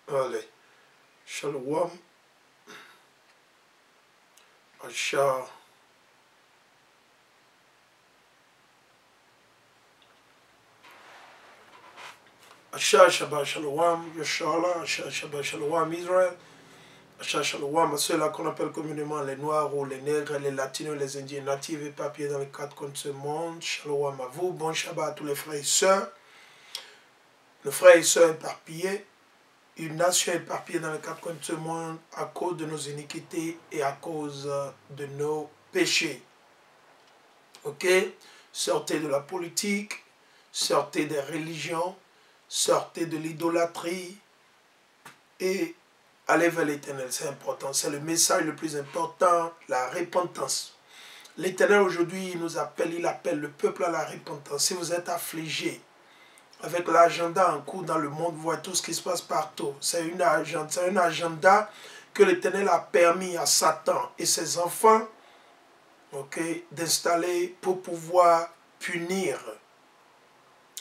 Allez. Shalom. Asha. Asha Shabbat Shalom. Yashala. Asha Shabbat Shalom Israël. Asha Shalom à ceux-là qu'on appelle communément les Noirs ou les Nègres, les Latinos, les Indiens natifs et papiers dans les quatre coins de ce monde. Shalom à vous. Bon Shabbat à tous les frères et sœurs. Les frères et sœurs éparpillés. Une nation éparpillée dans les quatre coins de ce monde à cause de nos iniquités et à cause de nos péchés. Ok? Sortez de la politique, sortez des religions, sortez de l'idolâtrie et allez vers l'Éternel. C'est important. C'est le message le plus important, la repentance. L'Éternel aujourd'hui nous appelle, il appelle le peuple à la repentance. Si vous êtes affligé, avec l'agenda en cours dans le monde, vous voyez tout ce qui se passe partout. C'est un agenda que l'Éternel a permis à Satan et ses enfants, okay, d'installer pour pouvoir punir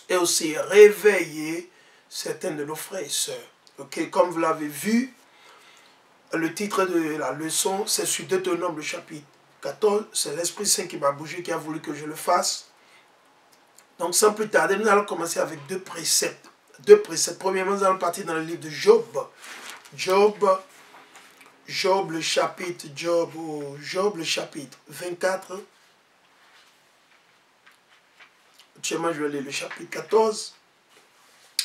et aussi réveiller certains de nos frères et sœurs. Okay, comme vous l'avez vu, le titre de la leçon, c'est sur Deutéronome, le chapitre 14. C'est l'Esprit Saint qui m'a bougé, qui a voulu que je le fasse. Donc, sans plus tarder, nous allons commencer avec deux préceptes. Premièrement, nous allons partir dans le livre de Job. Job, le chapitre 24. Actuellement, je vais lire le chapitre 14.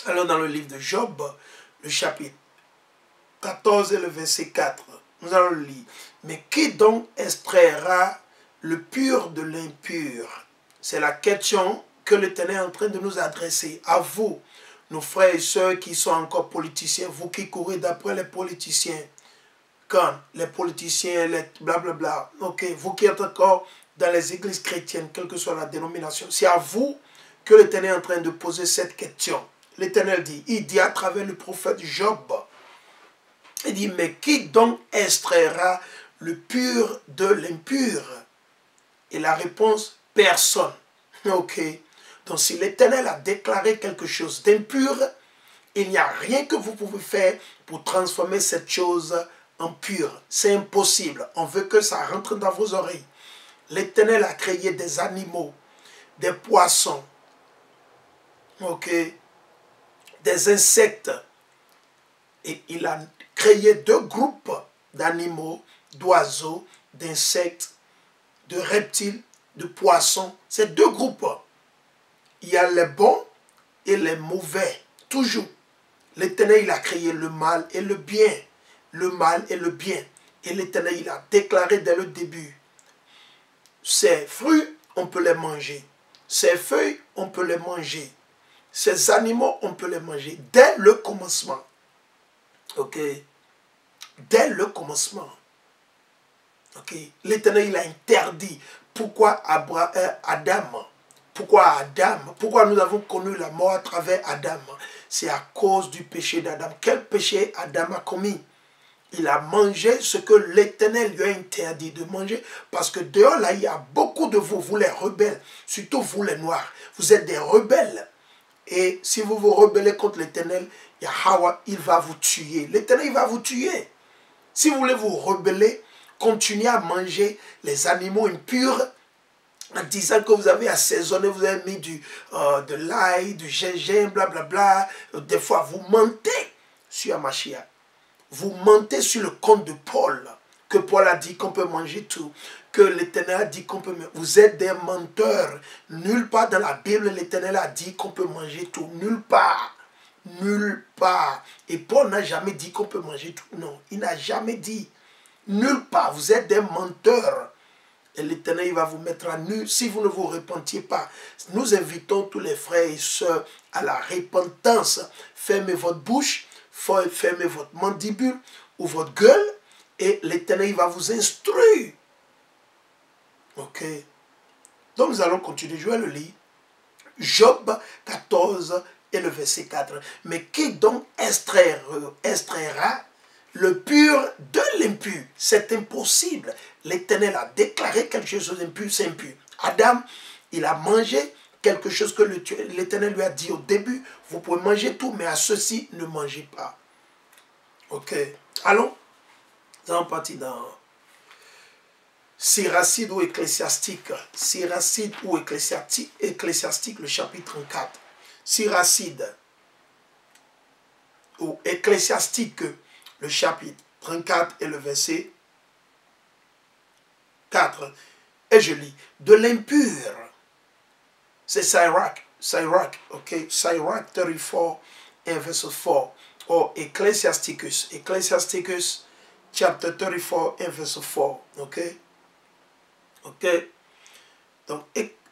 Alors, dans le livre de Job, le chapitre 14 et le verset 4, nous allons le lire. Mais qui donc extraira le pur de l'impur? C'est la question que l'Éternel est en train de nous adresser à vous, nos frères et sœurs qui sont encore politiciens, vous qui courez d'après les politiciens, quand les politiciens, les blablabla, ok, vous qui êtes encore dans les églises chrétiennes, quelle que soit la dénomination, c'est à vous que l'Éternel est en train de poser cette question. L'Éternel dit, il dit à travers le prophète Job, il dit, mais qui donc extraira le pur de l'impur? Et la réponse, personne. Ok. Donc si l'Éternel a déclaré quelque chose d'impur, il n'y a rien que vous pouvez faire pour transformer cette chose en pure. C'est impossible. On veut que ça rentre dans vos oreilles. L'Éternel a créé des animaux, des poissons, ok, des insectes. Et il a créé deux groupes d'animaux, d'oiseaux, d'insectes, de reptiles, de poissons. Ces deux groupes. Il y a les bons et les mauvais, toujours. L'Éternel, il a créé le mal et le bien. Le mal et le bien. Et l'Éternel, il a déclaré dès le début, ces fruits, on peut les manger. Ces feuilles, on peut les manger. Ces animaux, on peut les manger. Dès le commencement. Ok? Dès le commencement. Ok? L'Éternel, il a interdit. Pourquoi Adam? Pourquoi nous avons connu la mort à travers Adam? C'est à cause du péché d'Adam. Quel péché Adam a commis? Il a mangé ce que l'Éternel lui a interdit de manger. Parce que dehors, là, il y a beaucoup de vous, vous les rebelles, surtout vous les noirs. Vous êtes des rebelles. Et si vous vous rebellez contre l'Éternel, Yahweh, il va vous tuer. L'Éternel, il va vous tuer. Si vous voulez vous rebeller, continuez à manger les animaux impurs, en disant que vous avez assaisonné, vous avez mis de l'ail, du gingembre, blablabla. Des fois, vous mentez sur Amashia. Vous mentez sur le compte de Paul, que Paul a dit qu'on peut manger tout, que l'Éternel a dit qu'on peut manger. Vous êtes des menteurs. Nulle part dans la Bible, l'Éternel a dit qu'on peut manger tout. Nulle part. Nulle part. Et Paul n'a jamais dit qu'on peut manger tout. Non, il n'a jamais dit. Nulle part. Vous êtes des menteurs. Et l'Éternel, il va vous mettre à nu si vous ne vous repentiez pas. Nous invitons tous les frères et sœurs à la repentance. Fermez votre bouche, fermez votre mandibule ou votre gueule et l'Éternel, il va vous instruire. Ok. Donc nous allons continuer. Je vais le lire. Job 14 et le verset 4. Mais qui donc extraira le pur de l'impur? C'est impossible. L'Éternel a déclaré quelque chose d'impur, c'est impur. Adam, il a mangé quelque chose que l'Éternel lui a dit au début. Vous pouvez manger tout, mais à ceci, ne mangez pas. Ok. Allons. Nous allons partir dans Siracide ou Ecclésiastique. Siracide ou Ecclésiastique, le chapitre 34. Siracide ou Ecclésiastique, le chapitre 34 et le verset 4. Et je lis. De l'impur. C'est Sirach, ok. Sirach 34 et verset 4. Or, Ecclesiasticus. Ecclesiasticus, chapter 34 et verset 4. Ok. Ok. Donc,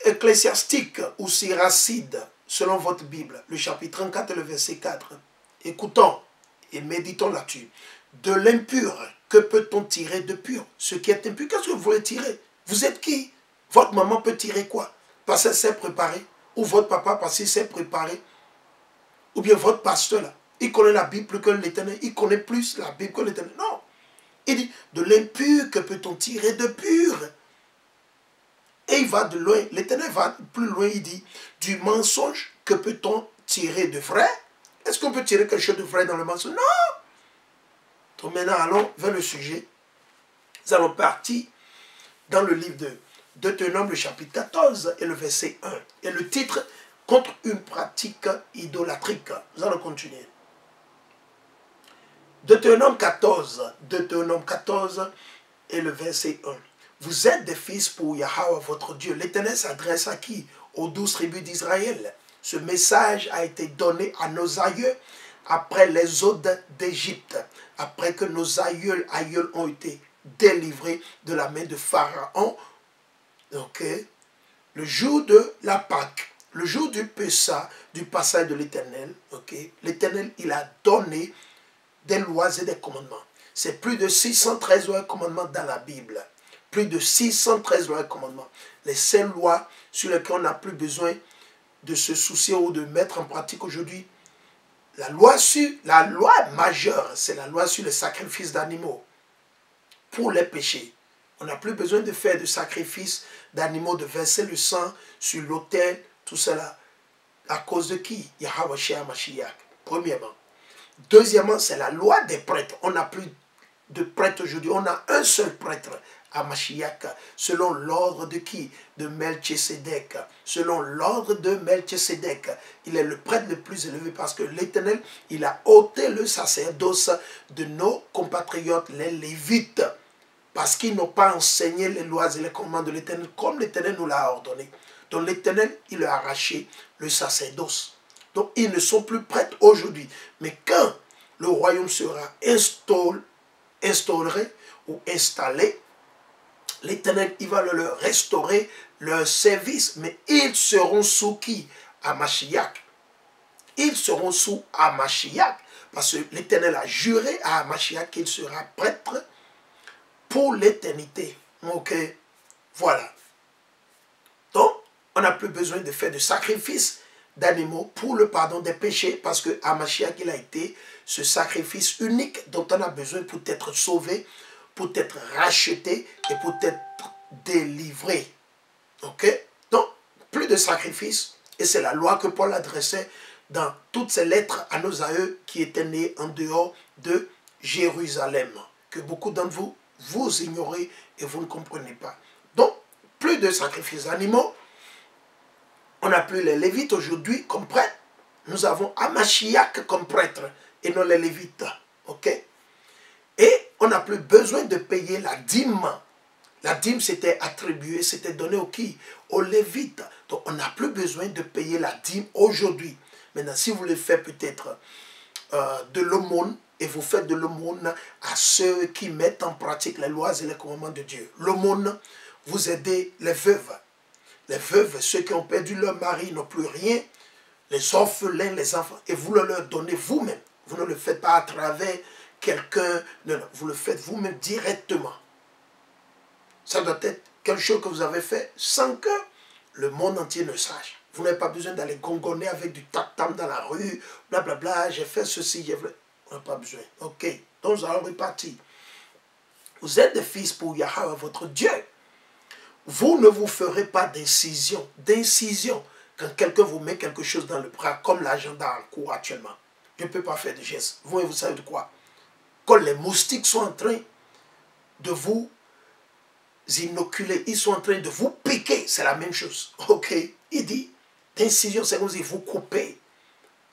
Ecclésiastique ou Siracide, selon votre Bible, le chapitre 34 et le verset 4. Écoutons et méditons là-dessus. De l'impur, que peut-on tirer de pur? Ce qui est impur, qu'est-ce que vous voulez tirer? Vous êtes qui? Votre maman peut tirer quoi? Parce qu'elle s'est préparée. Ou votre papa parce qu'il s'est préparé. Ou bien votre pasteur là. Il connaît la Bible plus que l'Éternel. Il connaît plus la Bible que l'Éternel. Non. Il dit, de l'impur, que peut-on tirer de pur? Et il va de loin. L'Éternel va plus loin. Il dit, du mensonge, que peut-on tirer de vrai? Est-ce qu'on peut tirer quelque chose de vrai dans le mensonge? Non. Donc maintenant, allons vers le sujet. Nous allons partir dans le livre de Deutéronome, le chapitre 14 et le verset 1. Et le titre, contre une pratique idolâtrique. Nous allons continuer. Deutéronome 14 et le verset 1. Vous êtes des fils pour Yahweh, votre Dieu. L'Éternel s'adresse à qui? Aux 12 tribus d'Israël. Ce message a été donné à nos aïeux après l'exode d'Égypte, après que nos aïeuls ont été délivrés de la main de Pharaon. Ok. Le jour de la Pâque, le jour du Pessa, du passage de l'Éternel, ok. L'Éternel, il a donné des lois et des commandements. C'est plus de 613 lois et commandements dans la Bible. Plus de 613 lois et commandements. Les seules lois sur lesquelles on n'a plus besoin de se soucier ou de mettre en pratique aujourd'hui. La loi majeure, c'est la loi sur le sacrifice d'animaux pour les péchés. On n'a plus besoin de faire de sacrifice d'animaux, de verser le sang sur l'autel, tout cela. À cause de qui? Yahweh Shea Mashiach, premièrement. Deuxièmement, c'est la loi des prêtres. On n'a plus de prêtres aujourd'hui. On a un seul prêtre à Mashiach, selon l'ordre de qui? De Melchisedec. Selon l'ordre de Melchisedec. Il est le prêtre le plus élevé parce que l'Éternel, il a ôté le sacerdoce de nos compatriotes, les Lévites. Parce qu'ils n'ont pas enseigné les lois et les commandements de l'Éternel comme l'Éternel nous l'a ordonné. Donc l'Éternel, il a arraché le sacerdoce. Donc ils ne sont plus prêtres aujourd'hui. Mais quand le royaume sera instauré ou installé, l'Éternel, il va leur restaurer leur service. Mais ils seront sous qui? Hamashiach. Ils seront sous Hamashiach. Parce que l'Éternel a juré à Hamashiach qu'il sera prêtre pour l'éternité. Ok, voilà. Donc, on n'a plus besoin de faire de sacrifice d'animaux pour le pardon des péchés, parce que Hamashiach, il a été ce sacrifice unique dont on a besoin pour être sauvé, pour être racheté et pour être délivré. Ok? Donc, plus de sacrifice, et c'est la loi que Paul adressait dans toutes ses lettres à nos aïeux qui étaient nés en dehors de Jérusalem, que beaucoup d'entre vous, vous ignorez et vous ne comprenez pas. Donc, plus de sacrifices d'animaux. On n'a plus les Lévites aujourd'hui comme prêtres. Nous avons Hamashiach comme prêtre et non les Lévites. Ok? Et on n'a plus besoin de payer la dîme. La dîme, c'était attribué, c'était donné au qui? Aux Lévites. Donc, on n'a plus besoin de payer la dîme aujourd'hui. Maintenant, si vous voulez faire peut-être de l'aumône, et vous faites de l'aumône à ceux qui mettent en pratique les lois et les commandements de Dieu. L'aumône, vous aidez les veuves. Les veuves, ceux qui ont perdu leur mari, n'ont plus rien. Les orphelins, les enfants. Et vous le leur donnez vous-même. Vous ne le faites pas à travers quelqu'un. Non, non, vous le faites vous-même directement. Ça doit être quelque chose que vous avez fait sans que le monde entier ne sache. Vous n'avez pas besoin d'aller gongonner avec du tam-tam dans la rue. Blablabla, j'ai fait ceci, j'ai fait... On n'a pas besoin. Ok. Donc nous allons repartir. Vous êtes des fils pour Yahweh, votre Dieu. Vous ne vous ferez pas d'incision. D'incision. Quand quelqu'un vous met quelque chose dans le bras, comme l'agenda en cours actuellement. Je ne peux pas faire de geste. Vous savez de quoi? Quand les moustiques sont en train de vous inoculer, ils sont en train de vous piquer, c'est la même chose. Ok? Il dit, d'incision, c'est comme si vous coupez.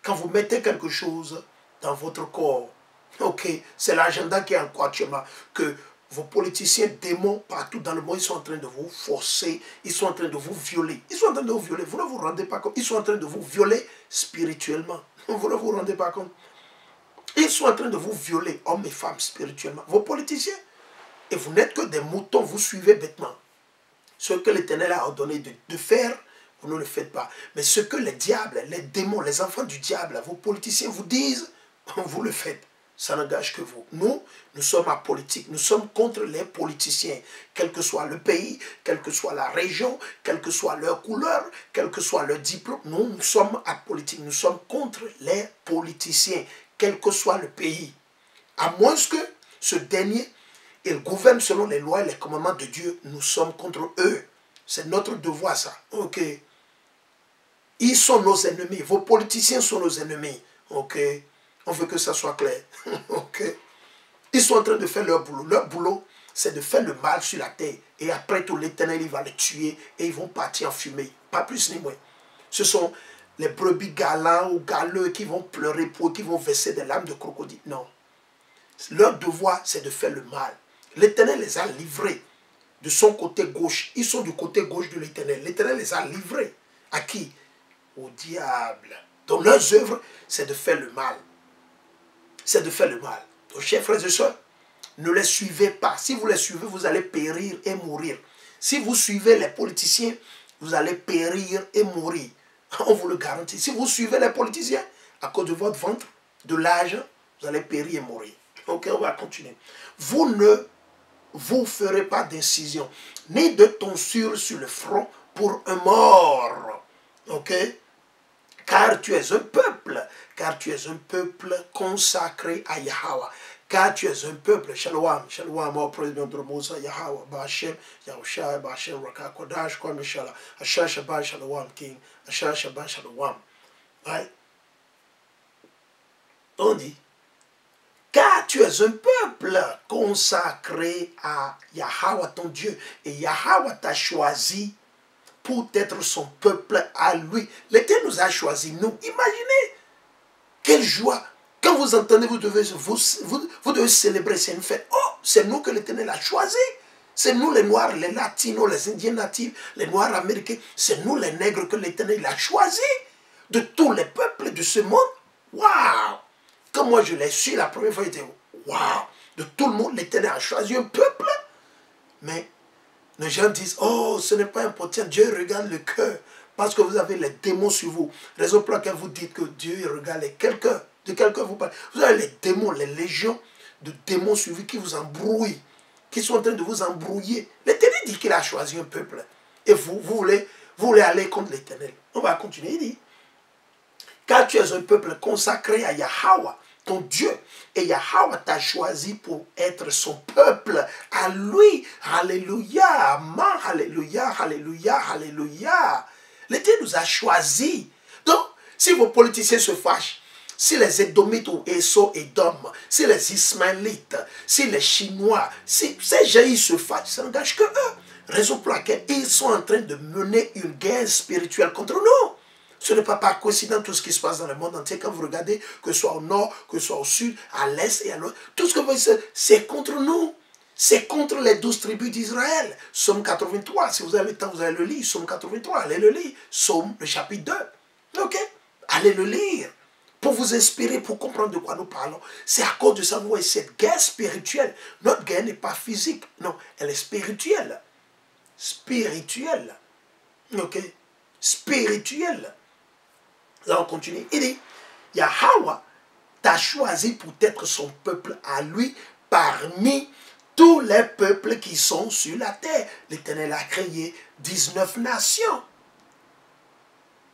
Quand vous mettez quelque chose dans votre corps, ok? C'est l'agenda qui est en quoi actuellement, que vos politiciens démons partout dans le monde, ils sont en train de vous forcer, ils sont en train de vous violer. Ils sont en train de vous violer, vous ne vous rendez pas compte. Ils sont en train de vous violer spirituellement. Vous ne vous rendez pas compte. Ils sont en train de vous violer, hommes et femmes, spirituellement. Vos politiciens. Et vous n'êtes que des moutons, vous suivez bêtement. Ce que l'Éternel a ordonné de faire, vous ne le faites pas. Mais ce que les diables, les démons, les enfants du diable, vos politiciens vous disent, vous le faites. Ça n'engage que vous. Nous sommes apolitiques. Nous sommes contre les politiciens. Quel que soit le pays, quelle que soit la région, quelle que soit leur couleur, quel que soit leur diplôme, nous sommes apolitiques. Nous sommes contre les politiciens, quel que soit le pays. À moins que ce dernier, il gouverne selon les lois et les commandements de Dieu, nous sommes contre eux. C'est notre devoir, ça. Ok. Ils sont nos ennemis. Vos politiciens sont nos ennemis. Ok. On veut que ça soit clair. Ok. Ils sont en train de faire leur boulot. Leur boulot, c'est de faire le mal sur la terre. Et après tout, l'Éternel, il va les tuer et ils vont partir en fumée. Pas plus ni moins. Ce sont les brebis galants ou galeux qui vont pleurer pour, qui vont verser des larmes de crocodile. Non. Leur devoir, c'est de faire le mal. L'Éternel les a livrés de son côté gauche. Ils sont du côté gauche de l'Éternel. L'Éternel les a livrés. À qui? Au diable. Donc leurs œuvres, c'est de faire le mal. C'est de faire le mal. Donc, chers frères et sœurs, ne les suivez pas. Si vous les suivez, vous allez périr et mourir. Si vous suivez les politiciens, vous allez périr et mourir. On vous le garantit. Si vous suivez les politiciens, à cause de votre ventre, de l'argent, vous allez périr et mourir. Ok, on va continuer. Vous ne vous ferez pas d'incision, ni de tonsure sur le front pour un mort. Ok? Car tu es un peuple consacré à Yahweh. Car tu es un peuple, Shalom, Shalom, au président de Moussa, Yahweh, Ba'ashem, Yahushua, Ba'ashem, Raka, Kodash, Kwame Shala, Asher Shabbat Shalom, King, Asher Shabbat Shalom. Right? On dit, car tu es un peuple consacré à Yahweh ton Dieu. Et Yahweh t'a choisi pour être son peuple à lui. L'Éternel nous a choisis, nous. Imaginez quelle joie. Quand vous entendez, vous devez célébrer, c'est une fête. Oh, c'est nous que l'Éternel a choisi. C'est nous les Noirs, les Latinos, les Indiens natifs, les Noirs américains. C'est nous les nègres que l'Éternel a choisi de tous les peuples de ce monde. Waouh! Quand moi je l'ai su la première fois, j'étais waouh! De tout le monde, l'Éternel a choisi un peuple. Mais les gens disent, oh, ce n'est pas important, Dieu regarde le cœur. Parce que vous avez les démons sur vous. Raison pour laquelle vous dites que Dieu regarde quelqu'un. De quelqu'un vous parlez. Vous avez les démons, les légions de démons sur vous qui vous embrouillent. Qui sont en train de vous embrouiller. L'Éternel dit qu'il a choisi un peuple. Et vous voulez aller contre l'Éternel. On va continuer, il dit. Car tu es un peuple consacré à Yahweh, ton Dieu. Et Yahweh t'a choisi pour être son peuple. À lui. Alléluia. Amen. Alléluia. Alléluia. Alléluia. L'Éternel nous a choisis. Donc, si vos politiciens se fâchent, si les Édomites ou Édom, si les Ismaélites, si les Chinois, si ces gens ils se fâchent, ça n'engage que eux. Raison pour laquelle ils sont en train de mener une guerre spirituelle contre nous. Ce n'est pas par coïncidence tout ce qui se passe dans le monde entier. Quand vous regardez, que ce soit au nord, que ce soit au sud, à l'est et à l'ouest, tout ce que vous voyez, c'est contre nous. C'est contre les 12 tribus d'Israël. Somme 83, si vous avez le temps, vous allez le lire. Somme 83, allez le lire. Somme, le chapitre 2. Ok? Allez le lire. Pour vous inspirer, pour comprendre de quoi nous parlons. C'est à cause de ça, vous voyez, cette guerre spirituelle. Notre guerre n'est pas physique. Non, elle est spirituelle. Spirituelle. Ok? Spirituelle. Là, on continue. Il dit, Yahweh t'a choisi pour être son peuple à lui parmi tous les peuples qui sont sur la terre. L'Éternel a créé 19 nations.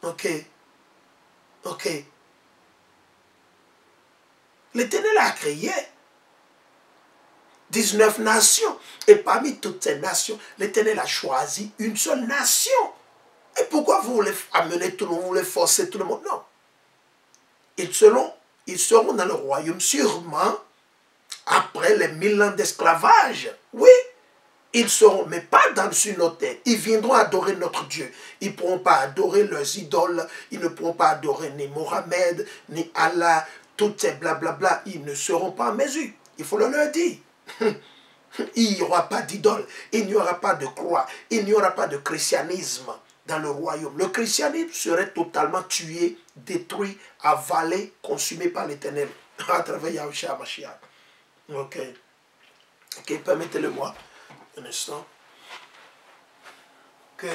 Ok. Ok. L'Éternel a créé 19 nations. Et parmi toutes ces nations, l'Éternel a choisi une seule nation. Et pourquoi vous voulez amener tout le monde, vous voulez forcer tout le monde? Non. Ils seront dans le royaume sûrement après les 1000 ans d'esclavage, oui, ils seront, mais pas dans-dessus nos têtes. Ils viendront adorer notre Dieu. Ils ne pourront pas adorer leurs idoles. Ils ne pourront pas adorer ni Mohamed, ni Allah, toutes ces blablabla. Ils ne seront pas en mesure. Il faut le leur dire. Il n'y aura pas d'idole. Il n'y aura pas de croix. Il n'y aura pas de christianisme dans le royaume. Le christianisme serait totalement tué, détruit, avalé, consumé par l'Éternel à travers Yahushua Mashiach. Ok. Ok, permettez-le moi. Un instant. Ok.